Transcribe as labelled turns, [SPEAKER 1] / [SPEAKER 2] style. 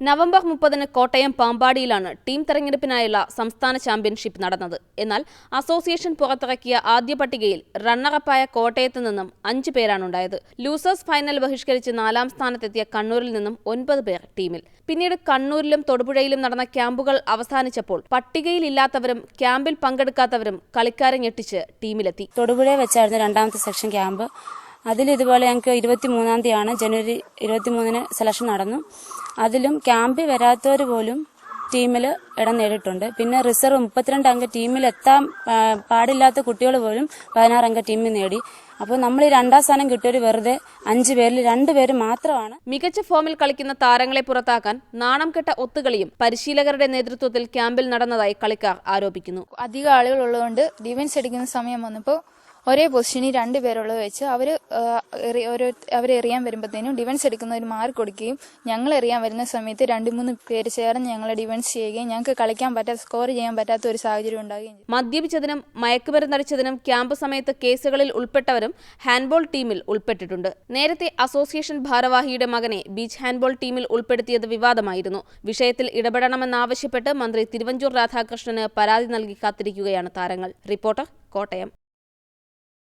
[SPEAKER 1] November 30-ന് Kottayam പാമ്പാടിയിലാണ് team തെരഞ്ഞെടുപ്പിനായുള്ള സംസ്ഥാന championship നടന്നത്. എന്നാൽ അസോസിയേഷൻ പുറത്തിറക്കിയ ആദ്യ പട്ടികയിൽ റണ്ണറപ്പായ കോട്ടയത്ത് നിന്നും 5 പേരാണുണ്ടായത്. ലൂസേഴ്സ് ഫൈനൽ ബഹിഷ്കരിച്ച് 4-ാം സ്ഥാനത്തെത്തിയ കണ്ണൂരിൽ നിന്നും 9 പേർ ടീമിൽ. പിന്നീട് കണ്ണൂരിലും തൊടുപുഴയിലും നടന്ന ക്യാമ്പുകൾ അവസാനിച്ചപ്പോൾ പട്ടികയിലില്ലാത്തവരും ക്യാമ്പിൽ പങ്കെടുക്കാത്തവരും കളിക്കാരെ ഞെട്ടിച്ച് ടീമിലെത്തി.
[SPEAKER 2] തൊടുപുഴയിൽ വെച്ചായിരുന്നു 2ാമത്തെ സെക്ഷൻ ക്യാമ്പ്. ഇതുപോലെ ഞങ്ങൾക്ക് 23-ാം തീയതിയാണ് ജനുവരി 23-ന് സെലക്ഷൻ നടന്നു. അതിലും ക്യാമ്പിൽ വരാത്തവർ പോലും ടീമിൽ ഇടം നേടിയിട്ടുണ്ട്. പിന്നെ റിസർവ് 32 അംഗ ടീമിൽ എത്താൻ പാടില്ലാത്ത കുട്ടികൾ പോലും 16 അംഗ ടീമിൽ നേടി. അപ്പോൾ നമ്മൾ 2ാം സ്ഥാനം കിട്ടിയവർ വെറുതെ 5 പേരിൽ 2 പേര് മാത്രമാണ്.
[SPEAKER 1] മികച്ച ഫോമിൽ കളിക്കുന്ന താരങ്ങളെ പുറത്താക്കാൻ നാണം കെട്ട ഒത്തുകളിയും പരിശീലകരുടെ നേതൃത്വത്തിൽ ക്യാമ്പിൽ നടന്നതായി കളിക്കാർ ആരോപിക്കുന്നു.
[SPEAKER 3] അധികം ആളുകൾ ഉള്ളതുകൊണ്ട് ഡിഫൻസ് എടുക്കുന്ന സമയം വന്നപ്പോൾ ഒരേ പൊസിഷനിൽ 2 പേരുള്ളത് വെച്ച് അവർ എറിയാൻ വരുമ്പോഴത്തേനും ഡിഫൻസ് എടുക്കുന്നവർ മാർക്ക് കൊടുക്കുകയും ഞങ്ങൾ എറിയാൻ വരുന്ന സമയത്ത് 2-3 പേര് ചേർന്ന് ഞങ്ങളെ ഡിഫൻസ് ചെയ്യുകയും ഞങ്ങൾക്ക് കളിക്കാൻ പറ്റാത്ത സ്കോർ ചെയ്യാൻ പറ്റാത്ത ഒരു സാഹചര്യം ഉണ്ടാകുകയും ചെയ്തു.
[SPEAKER 1] മദ്യപിച്ചതിനും മയക്കുമരുന്നടിച്ചതിനും ക്യാമ്പ് സമയത്ത് കേസുകളിൽ ഉൾപ്പെട്ടവരും ഹാൻഡ്ബോൾ ടീമിൽ ഉൾപ്പെട്ടിട്ടുണ്ട്. നേരത്തെ അസോസിയേഷൻ ഭാരവാഹിയുടെ മകനെ ബീച്ച് ഹാൻഡ്ബോൾ ടീമിൽ ഉൾപ്പെടുത്തിയത് വിവാദമായിരുന്നു. വിഷയത്തിൽ ഇടപെടണമെന്നാവശ്യപ്പെട്ട് മന്ത്രി തിരുവഞ്ചൂർ രാധാകൃഷ്ണന് പരാതി നൽകി കാത്തിരിക്കുകയാണ് താരങ്ങൾ. റിപ്പോർട്ടർ, കോട്ടയം.